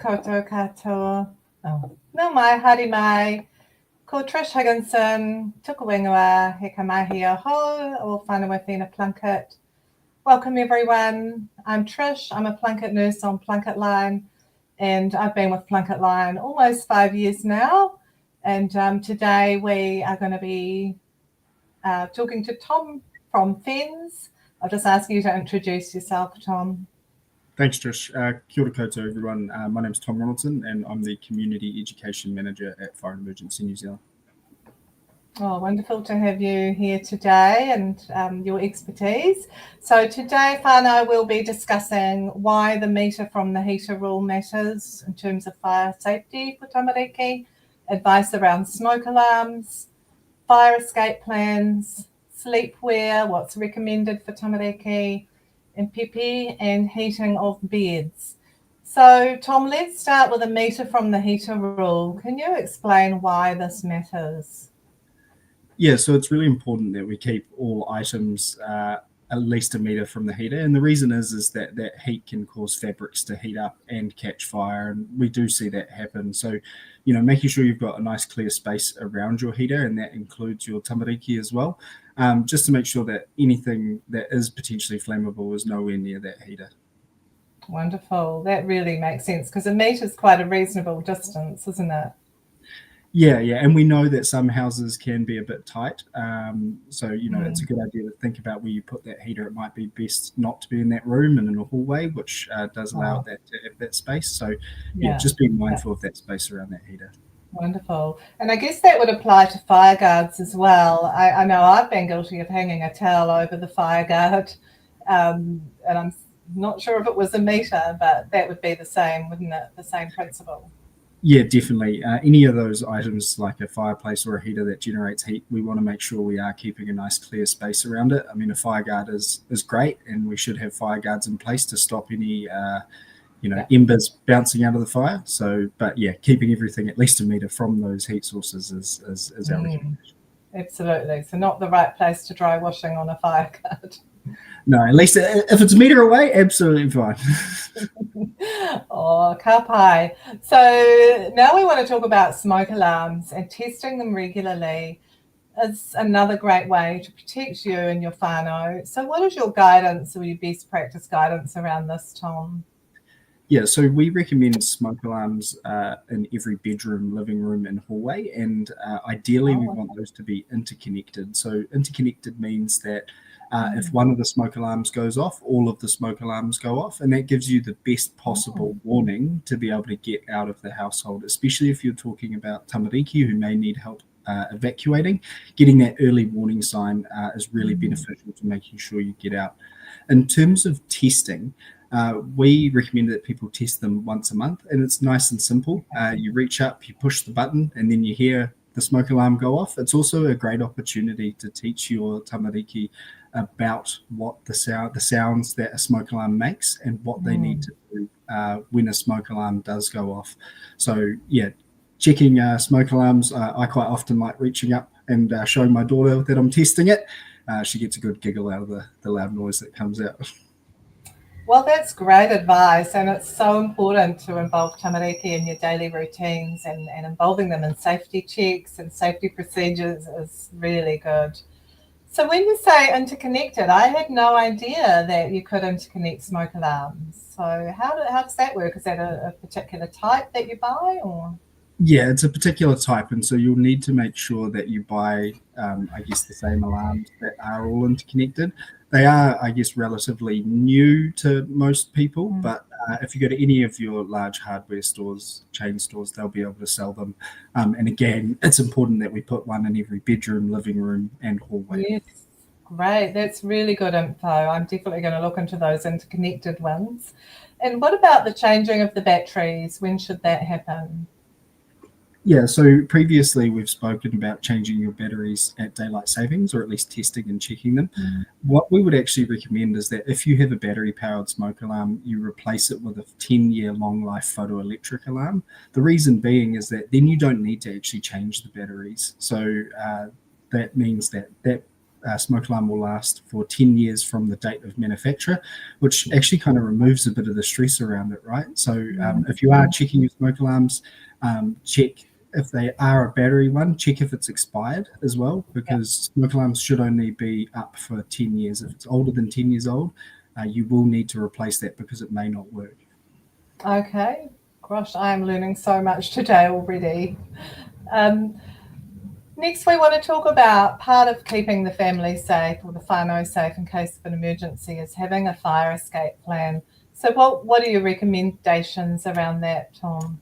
koutou katoa. Nau mai, haere mai. Ko Trish Higginson, tuku wingua, he ka mahi aho o whanau Whina Plunkett. Welcome everyone. I'm Trish. I'm a Plunkett nurse on Plunkett Line, and I've been with Plunkett Line almost 5 years now. And today we are going to be talking to Tom from FENZ. I'll just ask you to introduce yourself, Tom. Thanks, Trish. Kia ora koutou, everyone. My name's Tom Ronaldson, and I'm the Community Education Manager at Fire and Emergency New Zealand. Oh, wonderful to have you here today and your expertise. So today, whānau, we'll be discussing why the meter from the heater rule matters in terms of fire safety for tamariki, advice around smoke alarms, fire escape plans, sleepwear, what's recommended for tamariki, and pipi, and heating of beds. So, Tom, let's start with a meter from the heater rule. Can you explain why this matters? Yeah, so it's really important that we keep all items at least a meter from the heater. And the reason is that that heat can cause fabrics to heat up and catch fire. And we do see that happen. So, making sure you've got a nice clear space around your heater, and that includes your tamariki as well, just to make sure that anything that is potentially flammable is nowhere near that heater. Wonderful. That really makes sense because a meter is quite a reasonable distance, isn't it? Yeah, and we know that some houses can be a bit tight. So, it's a good idea to think about where you put that heater. It might be best not to be in that room and in a hallway, which does allow that to have that space. So, just be mindful of that space around that heater. Wonderful. And I guess that would apply to fire guards as well. I know I've been guilty of hanging a towel over the fire guard, and I'm not sure if it was a meter, but that would be the same, wouldn't it? The same principle. Yeah, definitely. Any of those items like a fireplace or a heater that generates heat, we want to make sure we are keeping a nice clear space around it. I mean, a fire guard is great, and we should have fire guards in place to stop any, embers bouncing out of the fire. So, but yeah, keeping everything at least a meter from those heat sources is our recommendation. Absolutely. So not the right place to dry washing on a fire guard. No, at least if it's a meter away, absolutely fine. Oh, ka pai. So now we want to talk about smoke alarms, and testing them regularly is another great way to protect you and your whānau. So what is your guidance or your best practice guidance around this, Tom? Yeah, so we recommend smoke alarms in every bedroom, living room, and hallway, and ideally we want those to be interconnected. So interconnected means that if one of the smoke alarms goes off, all of the smoke alarms go off, and that gives you the best possible warning to be able to get out of the household, especially if you're talking about tamariki who may need help evacuating. Getting that early warning sign is really beneficial to making sure you get out. In terms of testing, we recommend that people test them once a month, and it's nice and simple. You reach up, you push the button, and then you hear the smoke alarm go off. It's also a great opportunity to teach your tamariki about what the sounds that a smoke alarm makes and what they need to do when a smoke alarm does go off. So yeah, checking smoke alarms, I quite often like reaching up and showing my daughter that I'm testing it. She gets a good giggle out of the loud noise that comes out. Well, that's great advice, and it's so important to involve tamariki in your daily routines, and involving them in safety checks and safety procedures is really good. So when you say interconnected, I had no idea that you could interconnect smoke alarms. So how does that work? Is that a particular type that you buy, or? Yeah, it's a particular type, and so you'll need to make sure that you buy, the same alarms that are all interconnected. They are, relatively new to most people, but if you go to any of your large hardware stores, chain stores, they'll be able to sell them. And again, it's important that we put one in every bedroom, living room, and hallway. Yes, great. That's really good info. I'm definitely going to look into those interconnected ones. And what about the changing of the batteries? When should that happen? Yeah, so previously we've spoken about changing your batteries at daylight savings, or at least testing and checking them. What we would actually recommend is that if you have a battery-powered smoke alarm, you replace it with a 10-year long-life photoelectric alarm. The reason being is that then you don't need to actually change the batteries. So that means that smoke alarm will last for 10 years from the date of manufacture, which actually kind of removes a bit of the stress around it, right? So if you are checking your smoke alarms, check if they are a battery one, check if it's expired as well, because smoke alarms should only be up for 10 years. If it's older than 10 years old, you will need to replace that because it may not work. Okay. Gosh, I am learning so much today already. Next, we want to talk about part of keeping the family safe or the whānau safe in case of an emergency is having a fire escape plan. So what are your recommendations around that, Tom?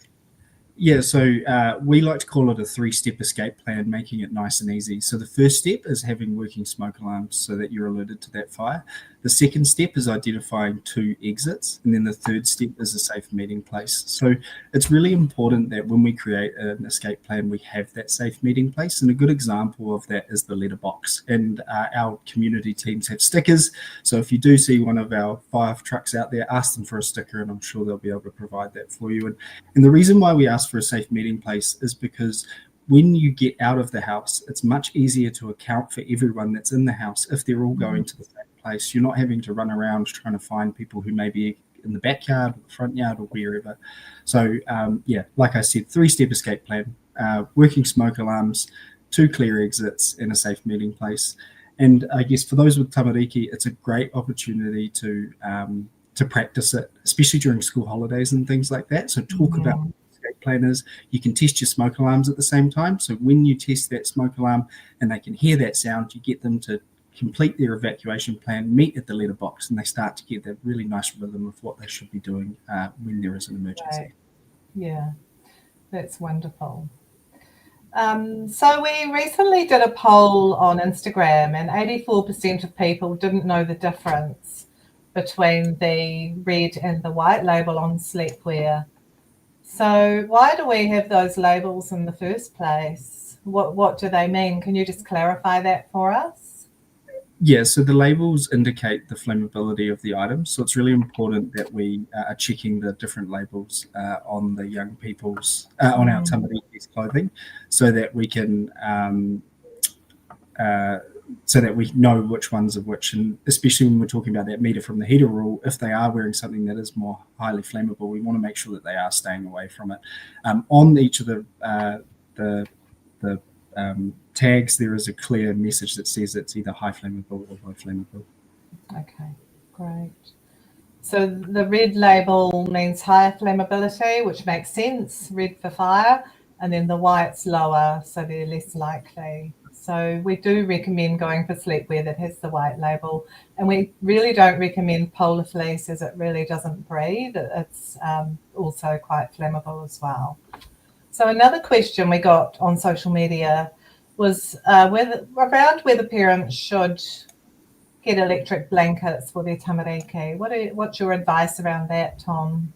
Yeah, so we like to call it a 3-step escape plan, making it nice and easy. So the first step is having working smoke alarms so that you're alerted to that fire. The second step is identifying 2 exits. And then the third step is a safe meeting place. So it's really important that when we create an escape plan, we have that safe meeting place. And a good example of that is the letterbox. And our community teams have stickers. So if you do see one of our fire trucks out there, ask them for a sticker and I'm sure they'll be able to provide that for you. And the reason why we ask for a safe meeting place is because when you get out of the house, it's much easier to account for everyone that's in the house if they're all going to the same place. You're not having to run around trying to find people who may be in the backyard or the front yard or wherever. So like I said, 3-step escape plan, working smoke alarms, 2 clear exits and a safe meeting place. And I guess for those with tamariki, it's a great opportunity to practice it, especially during school holidays and things like that. So talk about escape planners. You can test your smoke alarms at the same time. So when you test that smoke alarm and they can hear that sound, you get them to complete their evacuation plan, meet at the letterbox, and they start to get that really nice rhythm of what they should be doing when there is an emergency. Right. Yeah, that's wonderful. So we recently did a poll on Instagram and 84% of people didn't know the difference between the red and the white label on sleepwear. So why do we have those labels in the first place? What do they mean? Can you just clarify that for us? Yeah, so the labels indicate the flammability of the items. So it's really important that we are checking the different labels on the young people's, on our tamariki's clothing, so that we can, so that we know which ones are which. And especially when we're talking about that meter from the heater rule, if they are wearing something that is more highly flammable, we want to make sure that they are staying away from it. On each of the tags, there is a clear message that says it's either high flammable or low flammable. Okay, great. So the red label means higher flammability, which makes sense, red for fire, and then the white's lower, so they're less likely. So we do recommend going for sleepwear that has the white label, and we really don't recommend polar fleece as it really doesn't breathe. It's also quite flammable as well. So another question we got on social media was whether parents should get electric blankets for their tamariki. What's your advice around that, Tom?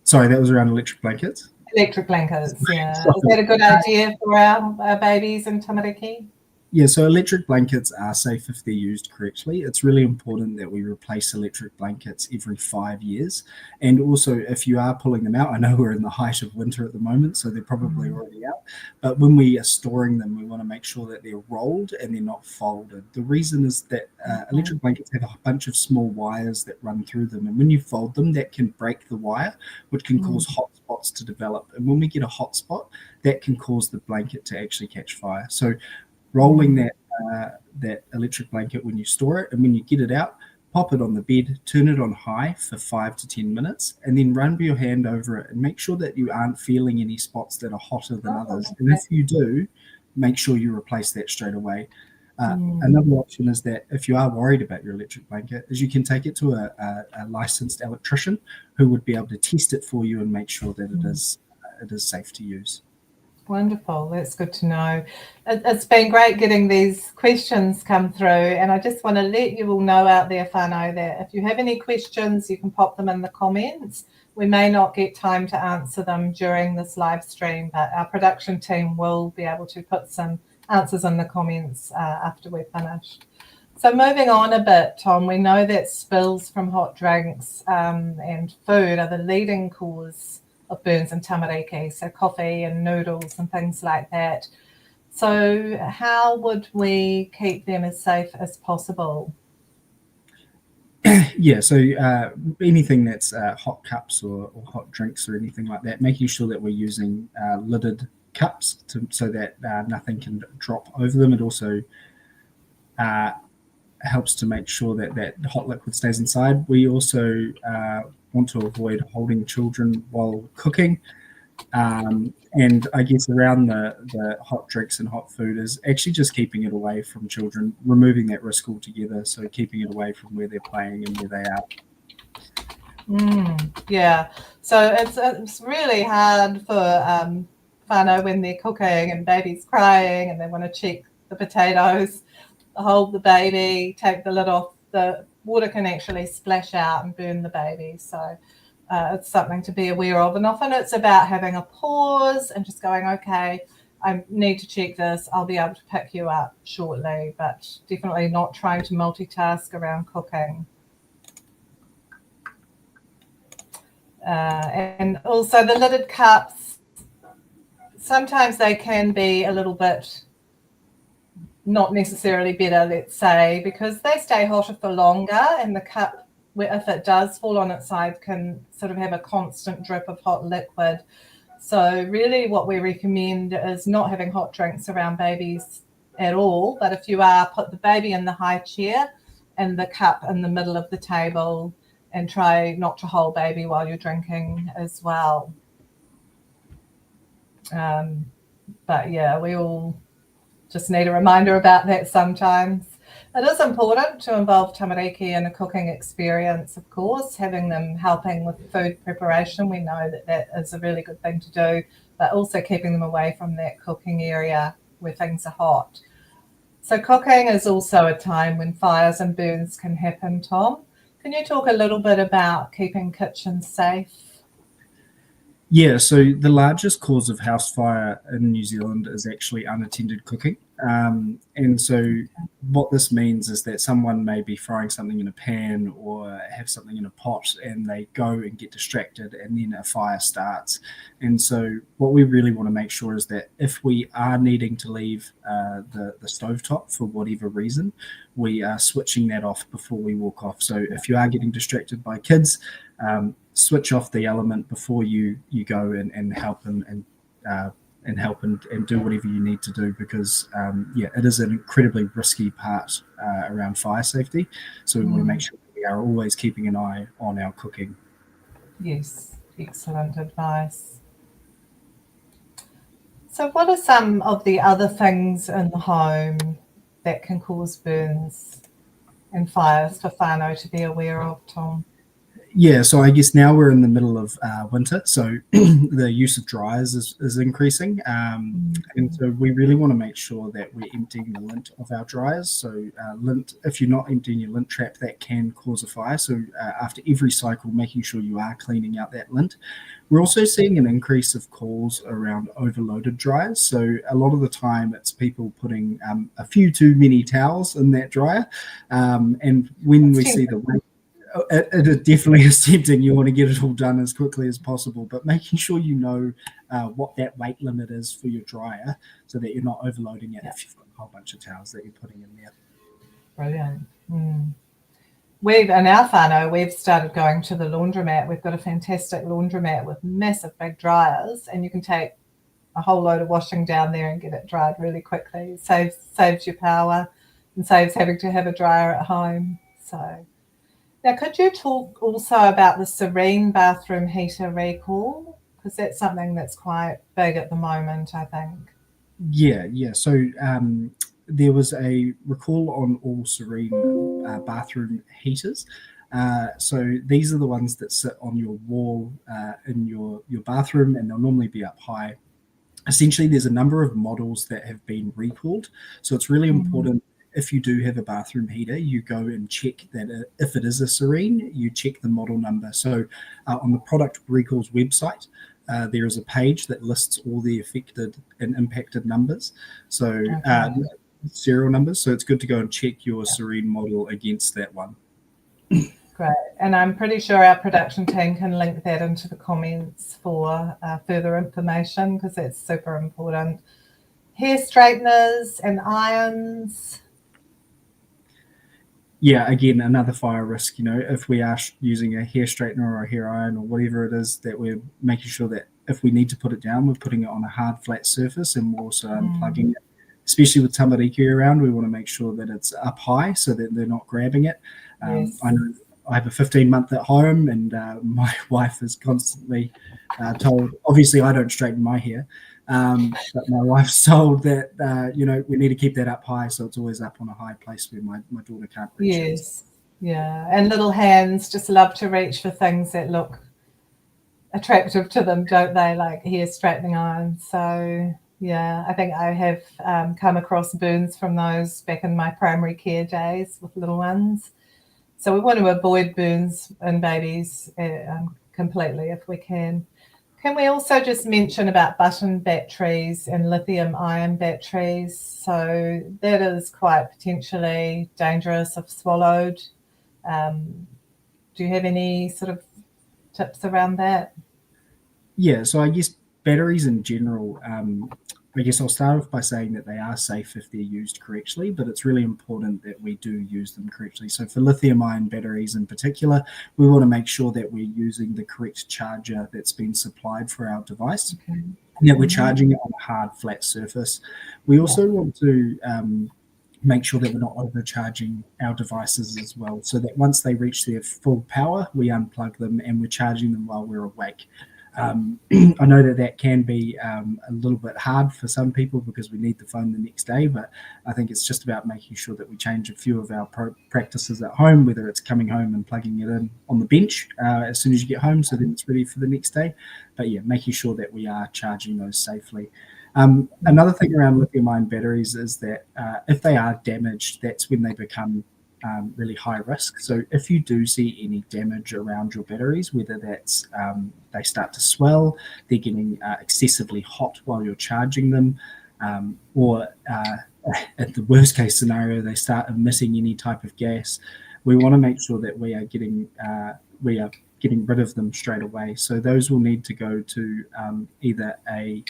Sorry, that was around electric blankets? Electric blankets, yeah. Is that a good idea for our babies and tamariki? Yeah, so electric blankets are safe if they're used correctly. It's really important that we replace electric blankets every 5 years. And also, if you are pulling them out, I know we're in the height of winter at the moment, so they're probably already out. But when we are storing them, we want to make sure that they're rolled and they're not folded. The reason is that electric blankets have a bunch of small wires that run through them. And when you fold them, that can break the wire, which can cause hot spots to develop. And when we get a hot spot, that can cause the blanket to actually catch fire. So rolling that electric blanket when you store it, and when you get it out, pop it on the bed, turn it on high for 5 to 10 minutes, and then run your hand over it and make sure that you aren't feeling any spots that are hotter than others. And if you do, make sure you replace that straight away. Another option is that if you are worried about your electric blanket, is you can take it to a licensed electrician who would be able to test it for you and make sure that it is safe to use. Wonderful. That's good to know. It's been great getting these questions come through, and I just want to let you all know out there, whānau, that if you have any questions, you can pop them in the comments. We may not get time to answer them during this live stream, but our production team will be able to put some answers in the comments after we're finished. So moving on a bit, Tom, we know that spills from hot drinks and food are the leading cause of burns and tamariki, so coffee and noodles and things like that. So how would we keep them as safe as possible? Yeah, so anything that's hot cups or hot drinks or anything like that, making sure that we're using lidded cups so that nothing can drop over them. It also helps to make sure that that hot liquid stays inside. We also want to avoid holding children while cooking. And I guess around the hot drinks and hot food is actually just keeping it away from children, removing that risk altogether. So keeping it away from where they're playing and where they are. Yeah, so it's really hard for whānau when they're cooking and baby's crying and they want to check the potatoes, hold the baby, take the lid off. The water can actually splash out and burn the baby. So it's something to be aware of. And often it's about having a pause and just going, okay, I need to check this. I'll be able to pick you up shortly, but definitely not trying to multitask around cooking. And also the lidded cups, sometimes they can be a little bit not necessarily better, let's say, because they stay hotter for longer, and the cup, if it does fall on its side, can sort of have a constant drip of hot liquid. So really what we recommend is not having hot drinks around babies at all, but if you are, put the baby in the high chair and the cup in the middle of the table, and try not to hold baby while you're drinking as well. But yeah, we all just need a reminder about that sometimes. It is important to involve tamariki in a cooking experience, of course, having them helping with food preparation. We know that that is a really good thing to do, but also keeping them away from that cooking area where things are hot. So cooking is also a time when fires and burns can happen, Tom. Can you talk a little bit about keeping kitchens safe? Yeah, so the largest cause of house fire in New Zealand is actually unattended cooking. And so what this means is that someone may be frying something in a pan or have something in a pot and they go and get distracted and then a fire starts. And so what we really want to make sure is that if we are needing to leave the stovetop for whatever reason, we are switching that off before we walk off. So if you are getting distracted by kids, switch off the element before you go and help and help and do whatever you need to do, because yeah, it is an incredibly risky part around fire safety. So we want to make sure that we are always keeping an eye on our cooking. Yes, excellent advice. So what are some of the other things in the home that can cause burns and fires for whānau to be aware of, Tom? Yeah, so I guess now we're in the middle of winter, so the use of dryers is increasing, and so we really want to make sure that we're emptying the lint of our dryers. So lint, if you're not emptying your lint trap, that can cause a fire. So after every cycle, making sure you are cleaning out that lint. We're also seeing an increase of calls around overloaded dryers. So a lot of the time, it's people putting a few too many towels in that dryer, and when we see the weight. It definitely is tempting. You want to get it all done as quickly as possible, but making sure you know what that weight limit is for your dryer so that you're not overloading it if you've got a whole bunch of towels that you're putting in there. Brilliant. In our whānau, we've started going to the laundromat. We've got a fantastic laundromat with massive big dryers, and you can take a whole load of washing down there and get it dried really quickly. It saves your power and saves having to have a dryer at home. So. Now, could you talk also about the Serene bathroom heater recall? Because that's something that's quite big at the moment, I think. Yeah. So there was a recall on all Serene bathroom heaters. So these are the ones that sit on your wall in your bathroom, and they'll normally be up high. Essentially, there's a number of models that have been recalled. So it's really important. If you do have a bathroom heater, you go and check that if it is a Serene, you check the model number. So on the product recalls website, there is a page that lists all the affected and impacted numbers. So serial numbers. So it's good to go and check your Serene model against that one. Great. And I'm pretty sure our production team can link that into the comments for further information, because that's super important. Hair straighteners and irons. Yeah, again, another fire risk. If we are using a hair straightener or a hair iron or whatever it is, that we're making sure that if we need to put it down, we're putting it on a hard, flat surface, and we're also unplugging it. Especially with tamariki around, we want to make sure that it's up high so that they're not grabbing it. Yes. I know I have a 15-month at home, and my wife is constantly told, obviously I don't straighten my hair, but my wife's told that, we need to keep that up high, so it's always up on a high place where my daughter can't reach it. Yes, yeah. And little hands just love to reach for things that look attractive to them, don't they? Like hair straightening irons. So, yeah, I think I have come across burns from those back in my primary care days with little ones. So we want to avoid burns in babies completely if we can. Can we also just mention about button batteries and lithium ion batteries? So that is quite potentially dangerous if swallowed. Do you have any sort of tips around that? Yeah, so I guess batteries in general, I guess I'll start off by saying that they are safe if they're used correctly, but it's really important that we do use them correctly. So for lithium ion batteries in particular, we want to make sure that we're using the correct charger that's been supplied for our device, and that we're charging it on a hard, flat surface. We also want to make sure that we're not overcharging our devices as well, so that once they reach their full power, we unplug them and we're charging them while we're awake. I know that can be a little bit hard for some people because we need the phone the next day, but I think it's just about making sure that we change a few of our practices at home, whether it's coming home and plugging it in on the bench as soon as you get home so that it's ready for the next day. But yeah, making sure that we are charging those safely. Another thing around lithium-ion batteries is that if they are damaged, that's when they become really high risk. So if you do see any damage around your batteries, whether that's they start to swell, they're getting excessively hot while you're charging them, or at the worst case scenario, they start emitting any type of gas, we want to make sure that we are getting rid of them straight away. So those will need to go to either a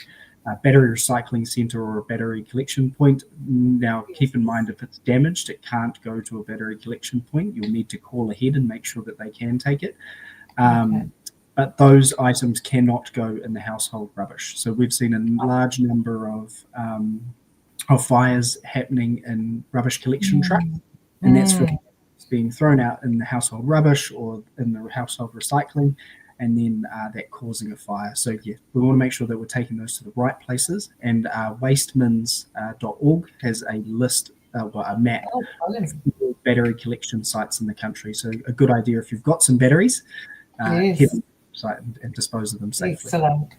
battery recycling center or a battery collection point. Now, keep in mind, if it's damaged, it can't go to a battery collection point. You'll need to call ahead and make sure that they can take it. But those items cannot go in the household rubbish. So we've seen a large number of fires happening in rubbish collection trucks, and that's for being thrown out in the household rubbish or in the household recycling, and then that causing a fire. So yeah, we want to make sure that we're taking those to the right places. And wastemins.org has a list, a map of battery collection sites in the country. So a good idea if you've got some batteries, head to the site and dispose of them safely. Excellent.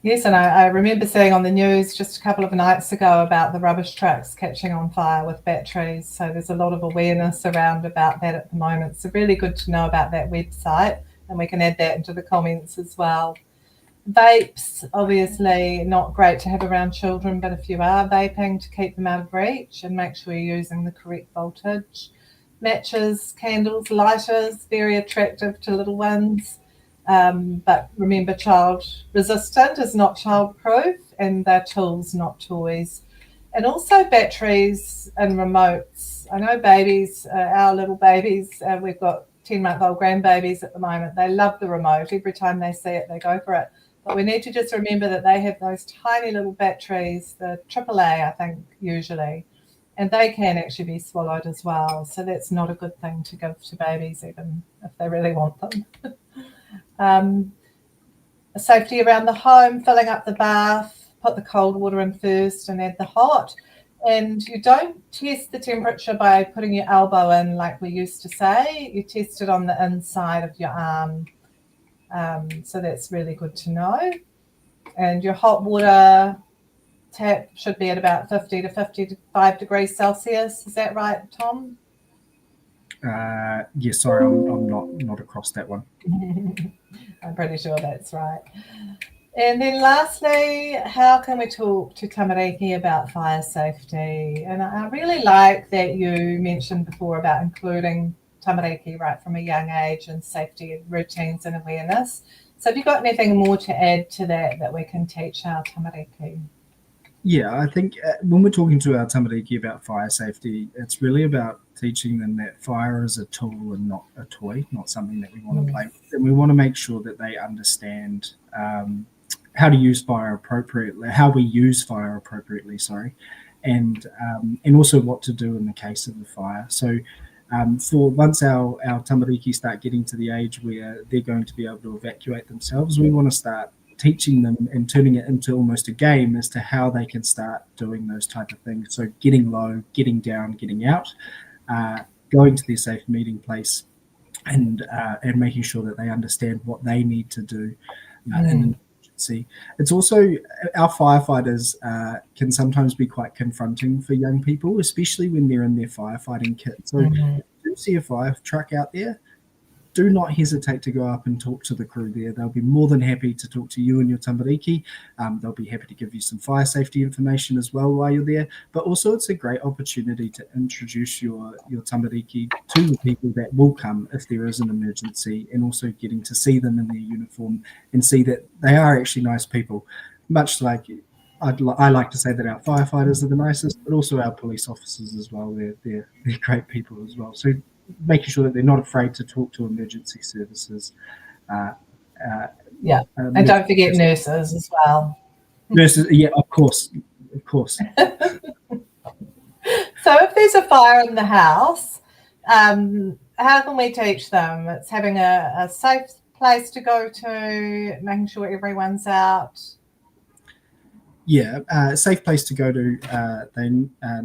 Yes, and I remember seeing on the news just a couple of nights ago about the rubbish trucks catching on fire with batteries. So there's a lot of awareness around about that at the moment. So really good to know about that website, and we can add that into the comments as well. Vapes, obviously not great to have around children, but if you are vaping, to keep them out of reach and make sure you're using the correct voltage. Matches, candles, lighters, very attractive to little ones. But remember, child resistant is not child proof, and they're tools, not toys. And also batteries and remotes. I know babies, our little babies, we've got 10-month-old grandbabies at the moment. They love the remote. Every time they see it, they go for it. But we need to just remember that they have those tiny little batteries, the AAA, I think, usually, and they can actually be swallowed as well. So that's not a good thing to give to babies, even if they really want them. Safety around the home, filling up the bath, put the cold water in first and add the hot. And you don't test the temperature by putting your elbow in like we used to say. You test it on the inside of your arm. So that's really good to know. And your hot water tap should be at about 50 to 55 degrees Celsius. Is that right, Tom? Yes, sorry, I'm not across that one. I'm pretty sure that's right. And then lastly, how can we talk to tamariki about fire safety? And I really like that you mentioned before about including tamariki right from a young age and safety routines and awareness. So have you got anything more to add to that we can teach our tamariki? Yeah, I think when we're talking to our tamariki about fire safety, it's really about teaching them that fire is a tool and not a toy, not something that we want to play with. And we want to make sure that they understand how to use fire appropriately, how we use fire appropriately, sorry, and also what to do in the case of a fire. So for once our tamariki start getting to the age where they're going to be able to evacuate themselves, we want to start teaching them and turning it into almost a game as to how they can start doing those type of things. So getting low, getting down, getting out, going to their safe meeting place, and making sure that they understand what they need to do in an emergency. It's also our firefighters can sometimes be quite confronting for young people, especially when they're in their firefighting kit. So if you do see a fire truck out there, do not hesitate to go up and talk to the crew there. They'll be more than happy to talk to you and your tamariki. They'll be happy to give you some fire safety information as well while you're there. But also it's a great opportunity to introduce your tamariki to the people that will come if there is an emergency, and also getting to see them in their uniform and see that they are actually nice people. Much like I like to say that our firefighters are the nicest, but also our police officers as well. They're great people as well. So making sure that they're not afraid to talk to emergency services. And don't forget nurses as well. Nurses, yeah, of course. So if there's a fire in the house, how can we teach them? It's having a safe place to go to, making sure everyone's out. Yeah, safe place to go to. They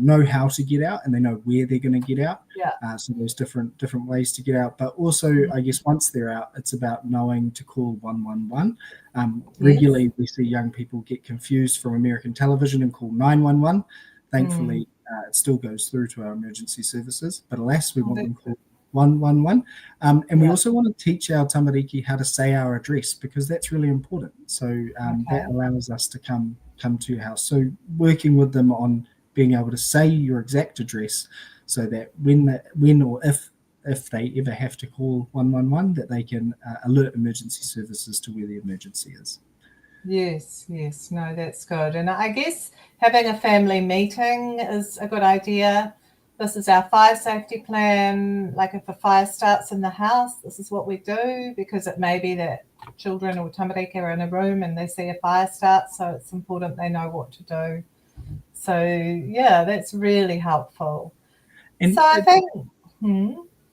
know how to get out, and they know where they're going to get out. Yeah. So there's different ways to get out. But also, I guess once they're out, it's about knowing to call 111. Regularly, we see young people get confused from American television and call 911. Thankfully, it still goes through to our emergency services. But alas, we want them called 111. And we also want to teach our tamariki how to say our address, because that's really important. So that allows us to come to your house. So working with them on being able to say your exact address, so that when or if they ever have to call 111, that they can alert emergency services to where the emergency is. Yes, no, that's good. And I guess having a family meeting is a good idea. This is our fire safety plan. Like if a fire starts in the house, this is what we do, because it may be that children or tamariki are in a room and they see a fire start, so it's important they know what to do. So yeah, that's really helpful. And so I think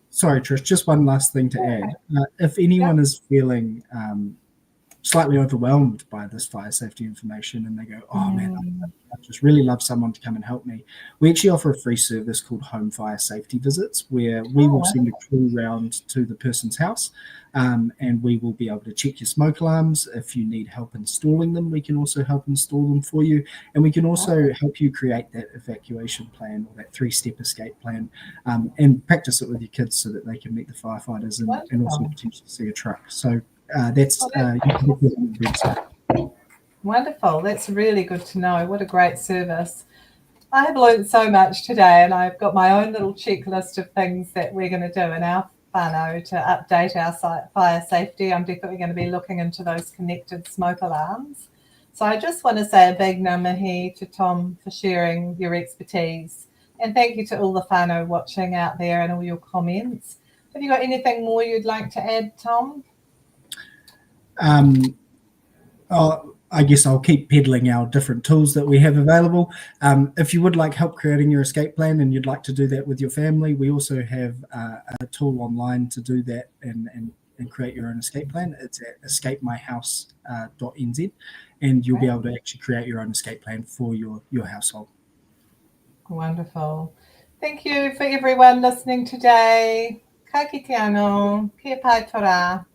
sorry Trish, just one last thing to add. If anyone is feeling slightly overwhelmed by this fire safety information and they go, oh man, I just really love someone to come and help me, we actually offer a free service called home fire safety visits, where we will send a crew round to the person's house, and we will be able to check your smoke alarms. If you need help installing them, we can also help install them for you, and we can also help you create that evacuation plan, or that 3-step escape plan, and practice it with your kids so that they can meet the firefighters and also potentially see a truck. So that's wonderful. That's really good to know. What a great service. I have learned so much today, and I've got my own little checklist of things that we're going to do in our whānau to update our fire safety. I'm definitely going to be looking into those connected smoke alarms. So I just want to say a big ngā mihi to Tom for sharing your expertise, and thank you to all the whānau watching out there and all your comments. Have you got anything more you'd like to add, Tom? I guess I'll keep peddling our different tools that we have available. If you would like help creating your escape plan and you'd like to do that with your family, we also have a tool online to do that and create your own escape plan. It's at escapemyhouse.nz, and you'll be able to actually create your own escape plan for your household. Wonderful. Thank you for everyone listening today. Ka kite anō, kia pai tō rā.